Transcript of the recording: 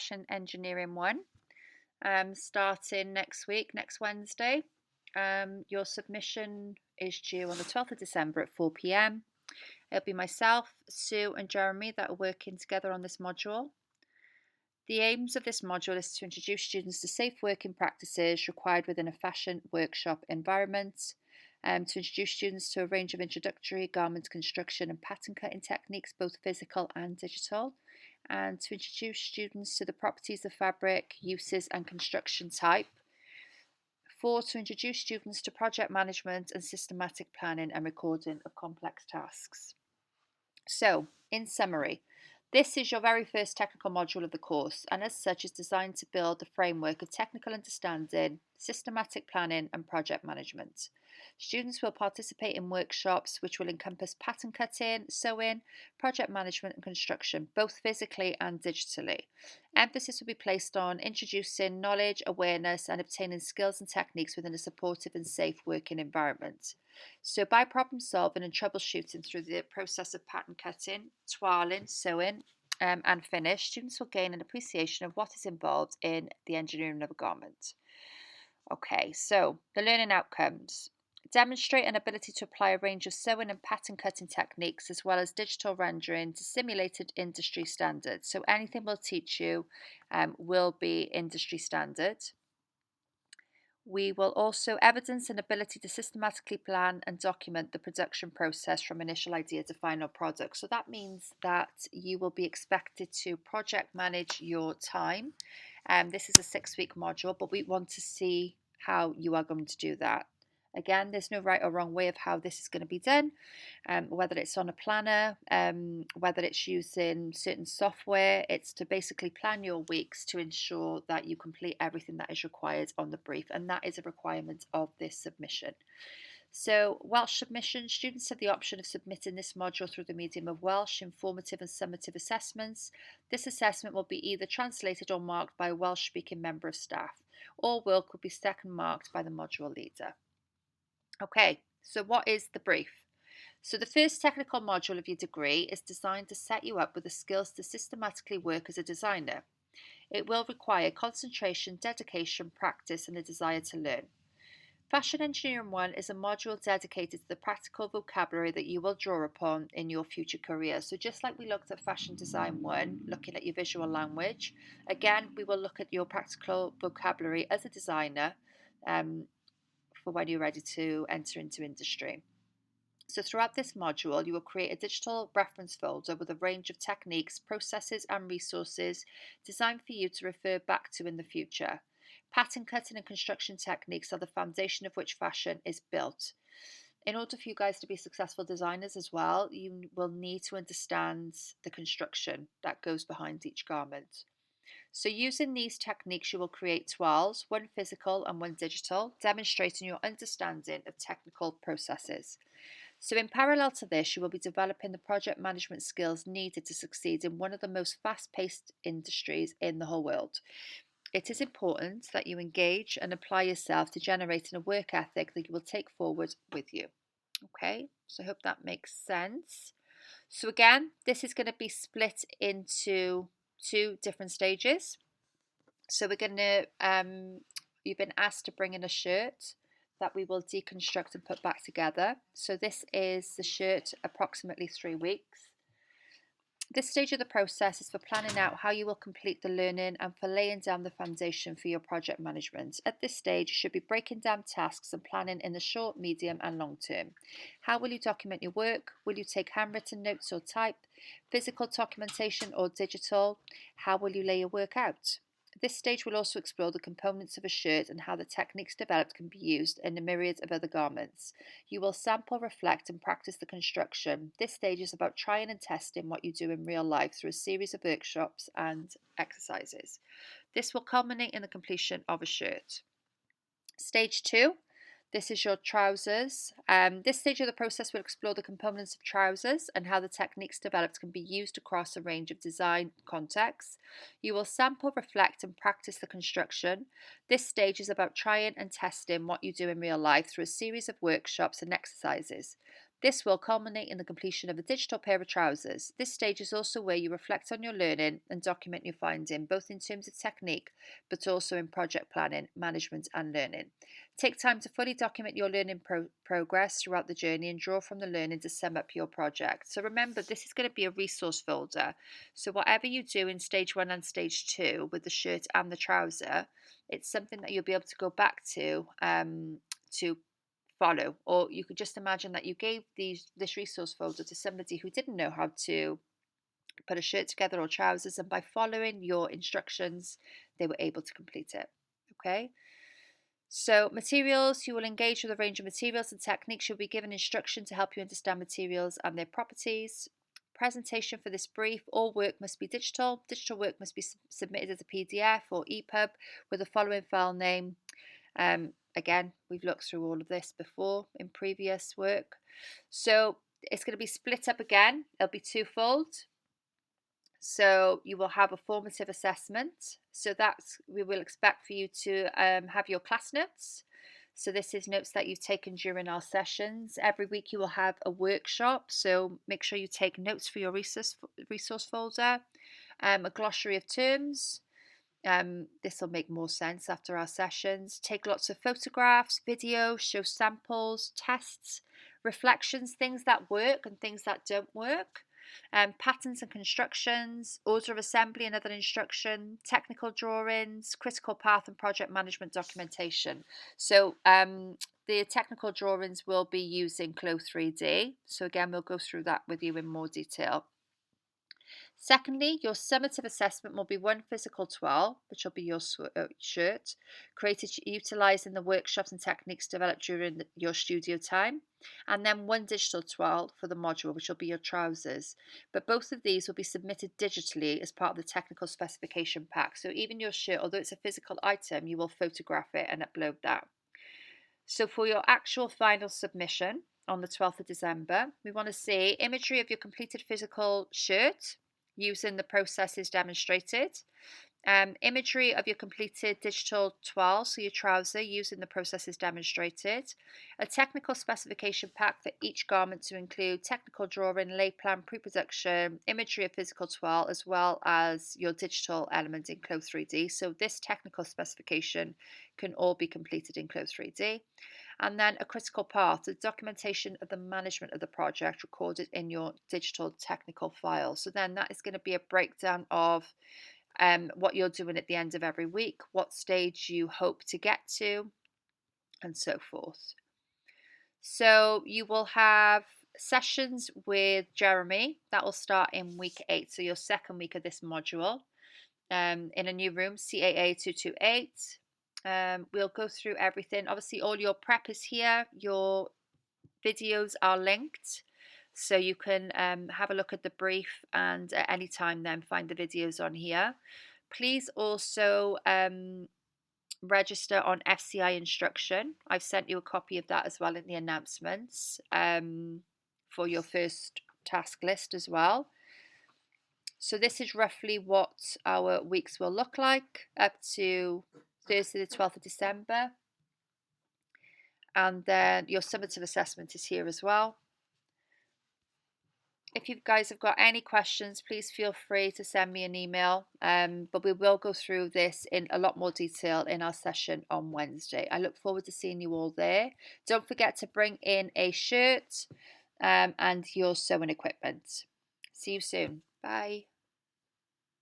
Fashion Engineering 1, starting next week, next Wednesday. Your submission is due on the 12th of December at 4 p.m. It'll be myself, Sue, and Jeremy that are working together on this module. The aims of this module is to introduce students to safe working practices required within a fashion workshop environment, to introduce students to a range of introductory garment construction and pattern cutting techniques, both physical and digital, and to introduce students to the properties of fabric, uses, and construction type. 4, to introduce students to project management and systematic planning and recording of complex tasks. So, in summary, this is your very first technical module of the course, and as such is designed to build the framework of technical understanding, systematic planning, and project management. Students will participate in workshops which will encompass pattern cutting, sewing, project management, and construction, both physically and digitally. Emphasis will be placed on introducing knowledge, awareness, and obtaining skills and techniques within a supportive and safe working environment. So, by problem solving and troubleshooting through the process of pattern cutting, toiling, sewing, and finish, students will gain an appreciation of what is involved in the engineering of a garment. Okay, so the learning outcomes. Demonstrate an ability to apply a range of sewing and pattern cutting techniques as well as digital rendering to simulated industry standards. So anything we'll teach you will be industry standard. We will also evidence an ability to systematically plan and document the production process from initial idea to final product. So that means that you will be expected to project manage your time. This is a 6-week module, but we want to see how you are going to do that. Again, there's no right or wrong way of how this is going to be done, whether it's on a planner, whether it's using certain software. It's to basically plan your weeks to ensure that you complete everything that is required on the brief, and that is a requirement of this submission. So, Welsh submission, students have the option of submitting this module through the medium of Welsh, informative and summative assessments. This assessment will be either translated or marked by a Welsh speaking member of staff, or work will be second marked by the module leader. Okay, so what is the brief? So the first technical module of your degree is designed to set you up with the skills to systematically work as a designer. It will require concentration, dedication, practice, and a desire to learn. Fashion Engineering 1 is a module dedicated to the practical vocabulary that you will draw upon in your future career. So just like we looked at Fashion Design 1, looking at your visual language, again, we will look at your practical vocabulary as a designer for when you're ready to enter into industry. So throughout this module, you will create a digital reference folder with a range of techniques, processes, and resources designed for you to refer back to in the future. Pattern cutting and construction techniques are the foundation of which fashion is built. In order for you guys to be successful designers as well, you will need to understand the construction that goes behind each garment. So using these techniques, you will create toiles, one physical and one digital, demonstrating your understanding of technical processes. So in parallel to this, you will be developing the project management skills needed to succeed in one of the most fast-paced industries in the whole world. It is important that you engage and apply yourself to generating a work ethic that you will take forward with you. Okay, so I hope that makes sense. So again, this is going to be split into 2 different stages. So we're going to, you've been asked to bring in a shirt that we will deconstruct and put back together. So this is the shirt, approximately 3 weeks. This stage of the process is for planning out how you will complete the learning and for laying down the foundation for your project management. At this stage, you should be breaking down tasks and planning in the short, medium, and long term. How will you document your work? Will you take handwritten notes or type? Physical documentation or digital? How will you lay your work out? This stage will also explore the components of a shirt and how the techniques developed can be used in a myriad of other garments. You will sample, reflect, and practice the construction. This stage is about trying and testing what you do in real life through a series of workshops and exercises. This will culminate in the completion of a shirt. Stage 2. This is your trousers. This stage of the process will explore the components of trousers and how the techniques developed can be used across a range of design contexts. You will sample, reflect, and practice the construction. This stage is about trying and testing what you do in real life through a series of workshops and exercises. This will culminate in the completion of a digital pair of trousers. This stage is also where you reflect on your learning and document your finding, both in terms of technique, but also in project planning, management, and learning. Take time to fully document your learning progress throughout the journey and draw from the learning to sum up your project. So remember, this is going to be a resource folder. So whatever you do in stage 1 and stage 2 with the shirt and the trouser, it's something that you'll be able to go back to follow. Or you could just imagine that you gave this resource folder to somebody who didn't know how to put a shirt together or trousers, and by following your instructions, they were able to complete it. Okay. So materials, you will engage with a range of materials and techniques. You'll be given instruction to help you understand materials and their properties. Presentation for this brief, all work must be digital. Digital work must be submitted as a PDF or EPUB with the following file name. Again, we've looked through all of this before in previous work. So it's going to be split up again. It'll be twofold. So you will have a formative assessment. So we will expect for you to have your class notes. So this is notes that you've taken during our sessions. Every week you will have a workshop. So make sure you take notes for your resource folder. A glossary of terms. This will make more sense after our sessions. Take lots of photographs, videos, show samples, tests, reflections, things that work and things that don't work. Patterns and constructions, order of assembly and other instruction, technical drawings, critical path and project management documentation. So the technical drawings will be using Clo3D. So again, we'll go through that with you in more detail. Secondly, your summative assessment will be one physical toile, which will be your shirt, created utilising the workshops and techniques developed during your studio time, and then one digital toile for the module, which will be your trousers. But both of these will be submitted digitally as part of the technical specification pack. So even your shirt, although it's a physical item, you will photograph it and upload that. So for your actual final submission on the 12th of December, we want to see imagery of your completed physical shirt using the processes demonstrated, imagery of your completed digital toile, so your trouser, using the processes demonstrated, a technical specification pack for each garment to include technical drawing, lay plan, pre-production, imagery of physical toile, as well as your digital element in Clo3D. So this technical specification can all be completed in Clo3D. And then a critical path, the documentation of the management of the project recorded in your digital technical file. So then that is going to be a breakdown of what you're doing at the end of every week, what stage you hope to get to, and so forth. So you will have sessions with Jeremy. That will start in week 8, so your second week of this module, in a new room, CAA 228. We'll go through everything. Obviously, all your prep is here. Your videos are linked, so you can have a look at the brief and at any time then find the videos on here. Please also register on FCI instruction. I've sent you a copy of that as well in the announcements for your first task list as well. So this is roughly what our weeks will look like up to Thursday the 12th of December. And then your summative assessment is here as well. If you guys have got any questions, please feel free to send me an email. But we will go through this in a lot more detail in our session on Wednesday. I look forward to seeing you all there. Don't forget to bring in a shirt and your sewing equipment. See you soon. Bye.